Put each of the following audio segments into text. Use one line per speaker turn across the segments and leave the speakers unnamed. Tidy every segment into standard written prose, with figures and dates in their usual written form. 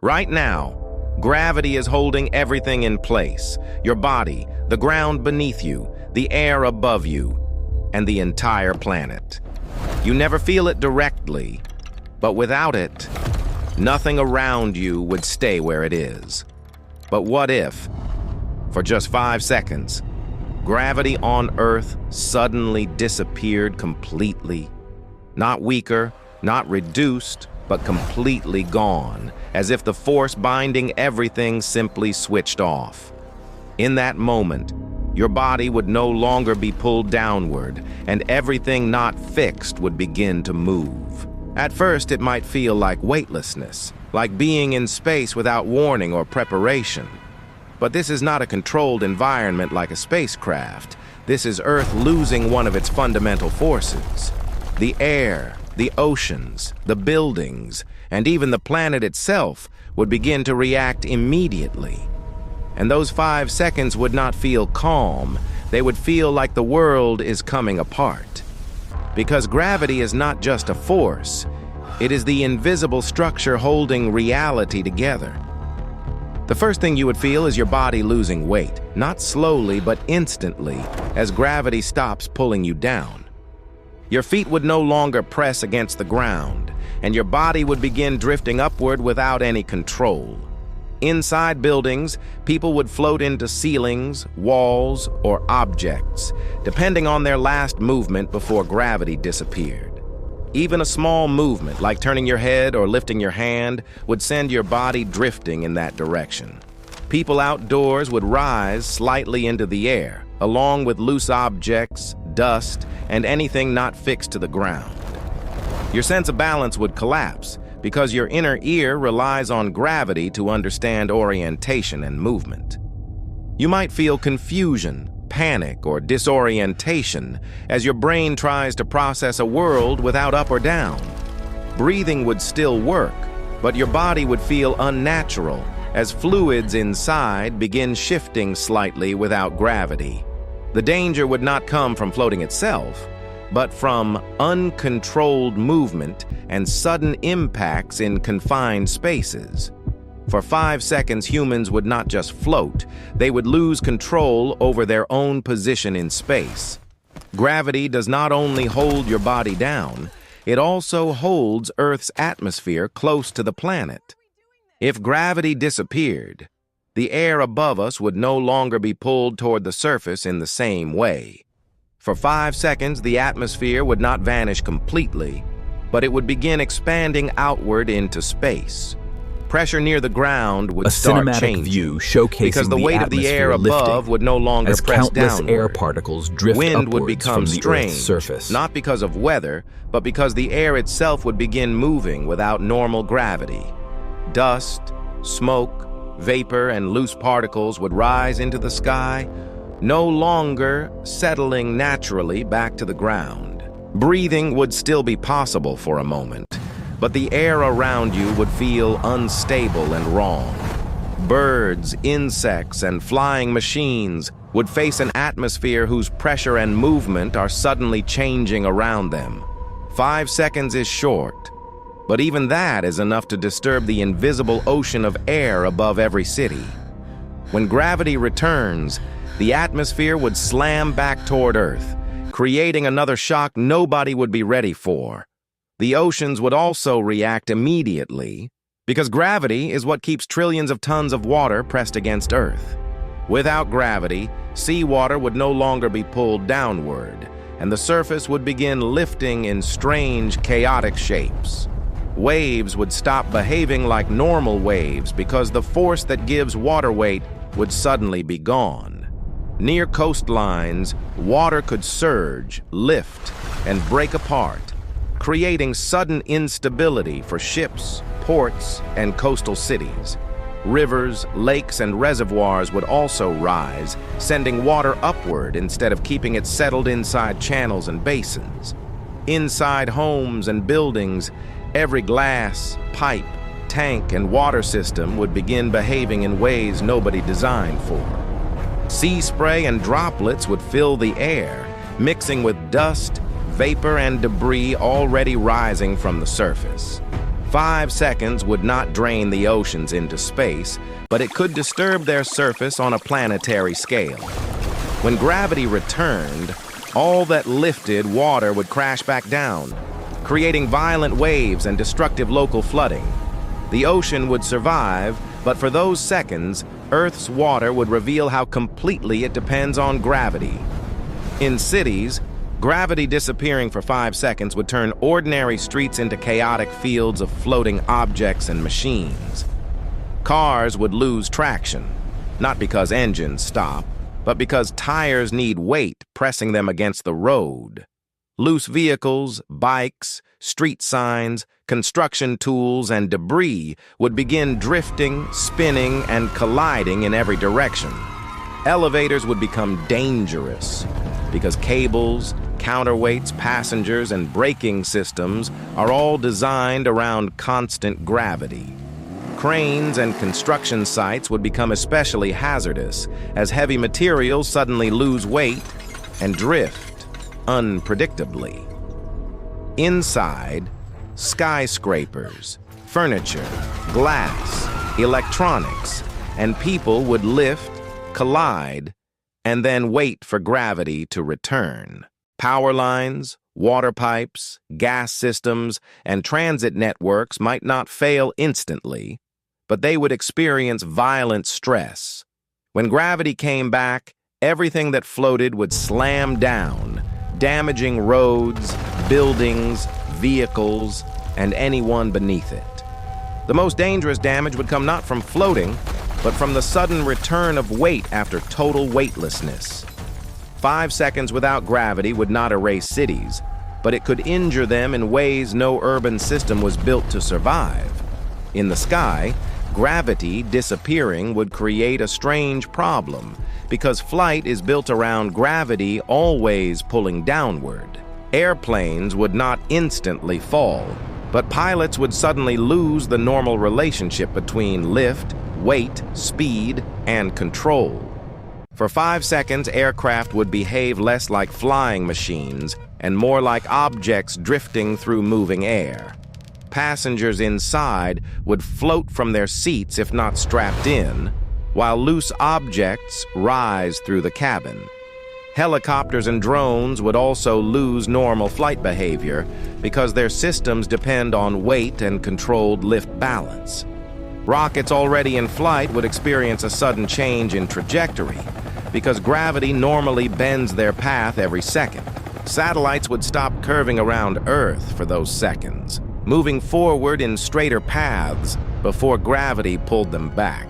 Right now, gravity is holding everything in place. Your body, the ground beneath you, the air above you, and the entire planet. You never feel it directly, but without it, nothing around you would stay where it is. But what if, for just 5 seconds, gravity on Earth suddenly disappeared completely? Not weaker, not reduced, but completely gone, as if the force binding everything simply switched off. In that moment, your body would no longer be pulled downward, and everything not fixed would begin to move. At first, it might feel like weightlessness, like being in space without warning or preparation. But this is not a controlled environment like a spacecraft. This is Earth losing one of its fundamental forces. The air, the oceans, the buildings, and even the planet itself would begin to react immediately. And those 5 seconds would not feel calm. They would feel like the world is coming apart. Because gravity is not just a force, it is the invisible structure holding reality together. The first thing you would feel is your body losing weight, not slowly but instantly, as gravity stops pulling you down. Your feet would no longer press against the ground, and your body would begin drifting upward without any control. Inside buildings, people would float into ceilings, walls, or objects, depending on their last movement before gravity disappeared. Even a small movement, like turning your head or lifting your hand, would send your body drifting in that direction. People outdoors would rise slightly into the air, along with loose objects, dust, and anything not fixed to the ground. Your sense of balance would collapse, because your inner ear relies on gravity to understand orientation and movement. You might feel confusion, panic, or disorientation as your brain tries to process a world without up or down. Breathing would still work, but your body would feel unnatural as fluids inside begin shifting slightly without gravity. The danger would not come from floating itself, but from uncontrolled movement and sudden impacts in confined spaces. For 5 seconds, humans would not just float, they would lose control over their own position in space. Gravity does not only hold your body down, it also holds Earth's atmosphere close to the planet. If gravity disappeared, the air above us would no longer be pulled toward the surface in the same way. For 5 seconds, the atmosphere would not vanish completely, but it would begin expanding outward into space. Pressure near the ground would start changing,
view showcasing
because the weight of the air above would no longer
as
press
countless
downward.
air particles drift
Wind would
upwards
become
from the
strange,
Earth's surface.
not because of weather, but because the air itself would begin moving without normal gravity. Dust, smoke, vapor, and loose particles would rise into the sky, no longer settling naturally back to the ground. Breathing would still be possible for a moment, but the air around you would feel unstable and wrong. Birds, insects, and flying machines would face an atmosphere whose pressure and movement are suddenly changing around them. 5 seconds is short, but even that is enough to disturb the invisible ocean of air above every city. When gravity returns, the atmosphere would slam back toward Earth, creating another shock nobody would be ready for. The oceans would also react immediately, because gravity is what keeps trillions of tons of water pressed against Earth. Without gravity, seawater would no longer be pulled downward, and the surface would begin lifting in strange, chaotic shapes. Waves would stop behaving like normal waves because the force that gives water weight would suddenly be gone. Near coastlines, water could surge, lift, and break apart, creating sudden instability for ships, ports, and coastal cities. Rivers, lakes, and reservoirs would also rise, sending water upward instead of keeping it settled inside channels and basins. Inside homes and buildings, every glass, pipe, tank, and water system would begin behaving in ways nobody designed for. Sea spray and droplets would fill the air, mixing with dust, vapor, and debris already rising from the surface. 5 seconds would not drain the oceans into space, but it could disturb their surface on a planetary scale. When gravity returned, all that lifted water would crash back down, creating violent waves and destructive local flooding. The ocean would survive, but for those seconds, Earth's water would reveal how completely it depends on gravity. In cities, gravity disappearing for 5 seconds would turn ordinary streets into chaotic fields of floating objects and machines. Cars would lose traction, not because engines stop, but because tires need weight pressing them against the road. Loose vehicles, bikes, street signs, construction tools, and debris would begin drifting, spinning, and colliding in every direction. Elevators would become dangerous because cables, counterweights, passengers, and braking systems are all designed around constant gravity. Cranes and construction sites would become especially hazardous as heavy materials suddenly lose weight and drift unpredictably. Inside, skyscrapers, furniture, glass, electronics, and people would lift, collide, and then wait for gravity to return. Power lines, water pipes, gas systems, and transit networks might not fail instantly, but they would experience violent stress. When gravity came back, everything that floated would slam down, damaging roads, buildings, vehicles, and anyone beneath it. The most dangerous damage would come not from floating, but from the sudden return of weight after total weightlessness. 5 seconds without gravity would not erase cities, but it could injure them in ways no urban system was built to survive. In the sky, gravity disappearing would create a strange problem, because flight is built around gravity always pulling downward. Airplanes would not instantly fall, but pilots would suddenly lose the normal relationship between lift, weight, speed, and control. For 5 seconds, aircraft would behave less like flying machines and more like objects drifting through moving air. Passengers inside would float from their seats if not strapped in, while loose objects rise through the cabin. Helicopters and drones would also lose normal flight behavior because their systems depend on weight and controlled lift balance. Rockets already in flight would experience a sudden change in trajectory because gravity normally bends their path every second. Satellites would stop curving around Earth for those seconds, moving forward in straighter paths before gravity pulled them back.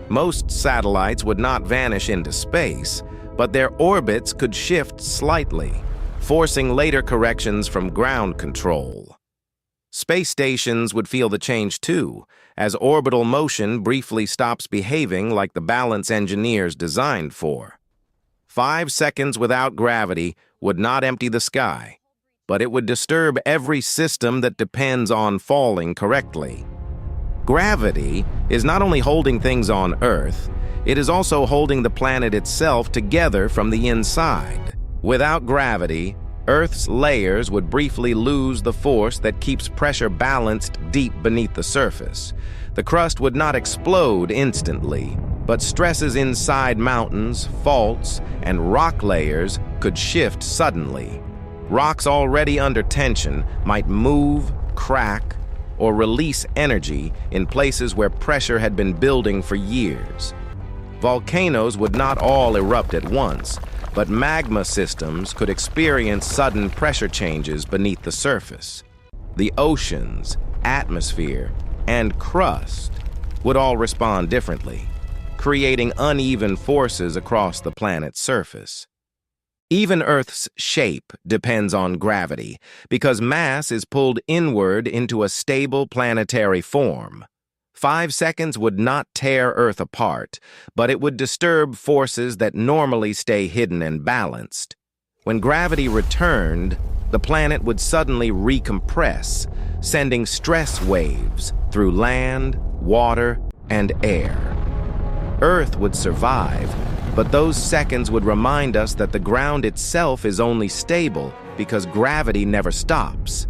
Most satellites would not vanish into space, but their orbits could shift slightly, forcing later corrections from ground control. Space stations would feel the change too, as orbital motion briefly stops behaving like the balance engineers designed for. 5 seconds without gravity would not empty the sky, but it would disturb every system that depends on falling correctly. Gravity is not only holding things on Earth, it is also holding the planet itself together from the inside. Without gravity, Earth's layers would briefly lose the force that keeps pressure balanced deep beneath the surface. The crust would not explode instantly, but stresses inside mountains, faults, and rock layers could shift suddenly. Rocks already under tension might move, crack, or release energy in places where pressure had been building for years. Volcanoes would not all erupt at once, but magma systems could experience sudden pressure changes beneath the surface. The oceans, atmosphere, and crust would all respond differently, creating uneven forces across the planet's surface. Even Earth's shape depends on gravity, because mass is pulled inward into a stable planetary form. 5 seconds would not tear Earth apart, but it would disturb forces that normally stay hidden and balanced. When gravity returned, the planet would suddenly recompress, sending stress waves through land, water, and air. Earth would survive, but those seconds would remind us that the ground itself is only stable because gravity never stops.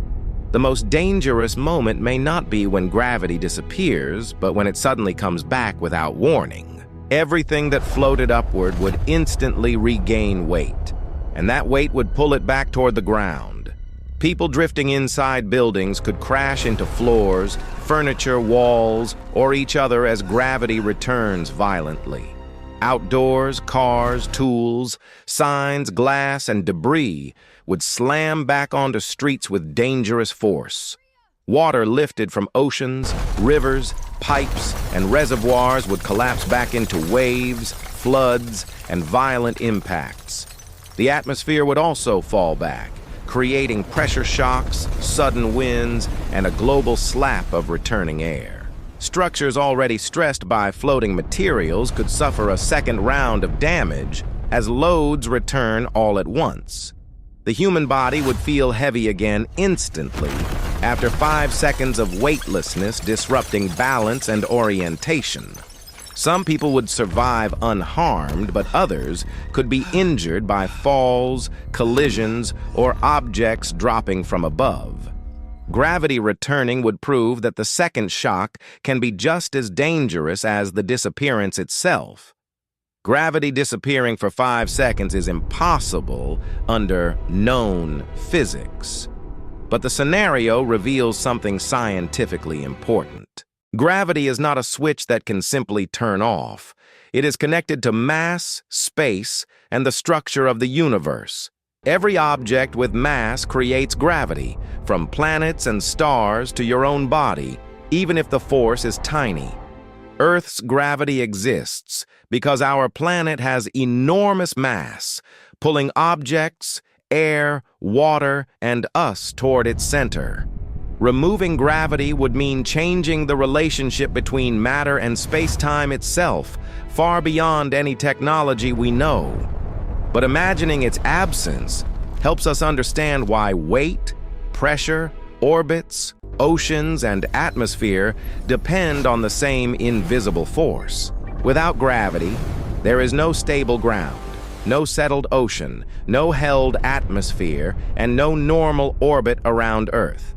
The most dangerous moment may not be when gravity disappears, but when it suddenly comes back without warning. Everything that floated upward would instantly regain weight, and that weight would pull it back toward the ground. People drifting inside buildings could crash into floors, furniture, walls, or each other as gravity returns violently. Outdoors, cars, tools, signs, glass, and debris would slam back onto streets with dangerous force. Water lifted from oceans, rivers, pipes, and reservoirs would collapse back into waves, floods, and violent impacts. The atmosphere would also fall back, creating pressure shocks, sudden winds, and a global slap of returning air. Structures already stressed by floating materials could suffer a second round of damage as loads return all at once. The human body would feel heavy again instantly after 5 seconds of weightlessness disrupting balance and orientation. Some people would survive unharmed, but others could be injured by falls, collisions, or objects dropping from above. Gravity returning would prove that the second shock can be just as dangerous as the disappearance itself. Gravity disappearing for 5 seconds is impossible under known physics. But the scenario reveals something scientifically important. Gravity is not a switch that can simply turn off. It is connected to mass, space, and the structure of the universe. Every object with mass creates gravity, from planets and stars to your own body, even if the force is tiny. Earth's gravity exists because our planet has enormous mass, pulling objects, air, water, and us toward its center. Removing gravity would mean changing the relationship between matter and space-time itself, far beyond any technology we know. But imagining its absence helps us understand why weight, pressure, orbits, oceans, and atmosphere depend on the same invisible force. Without gravity, there is no stable ground, no settled ocean, no held atmosphere, and no normal orbit around Earth.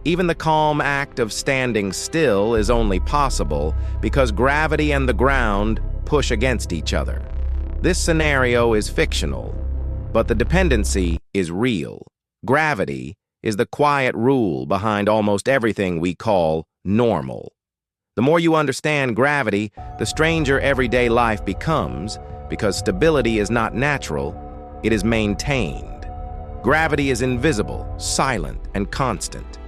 Even the calm act of standing still is only possible because gravity and the ground push against each other. This scenario is fictional, but the dependency is real. Gravity is the quiet rule behind almost everything we call normal. The more you understand gravity, the stranger everyday life becomes, because stability is not natural, it is maintained. Gravity is invisible, silent, and constant,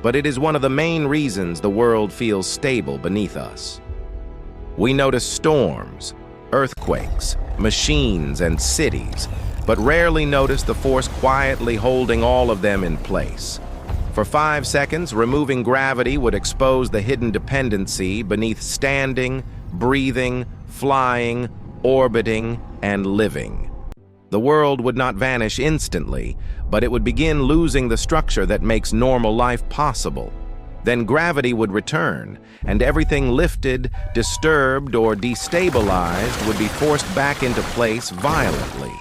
but it is one of the main reasons the world feels stable beneath us. We notice storms, earthquakes, machines, and cities, but rarely notice the force quietly holding all of them in place. For 5 seconds, removing gravity would expose the hidden dependency beneath standing, breathing, flying, orbiting, and living. The world would not vanish instantly, but it would begin losing the structure that makes normal life possible. Then gravity would return, and everything lifted, disturbed, or destabilized would be forced back into place violently.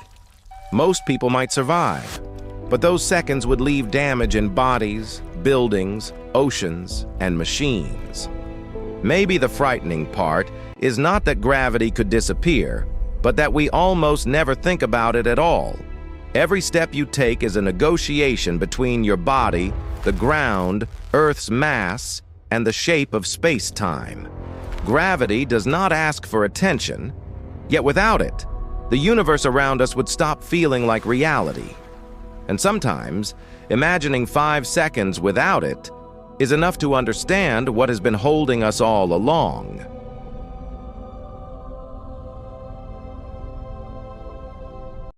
Most people might survive, but those seconds would leave damage in bodies, buildings, oceans, and machines. Maybe the frightening part is not that gravity could disappear, but that we almost never think about it at all. Every step you take is a negotiation between your body, the ground, Earth's mass, and the shape of space-time. Gravity does not ask for attention, yet without it, the universe around us would stop feeling like reality. And sometimes, imagining 5 seconds without it is enough to understand what has been holding us all along.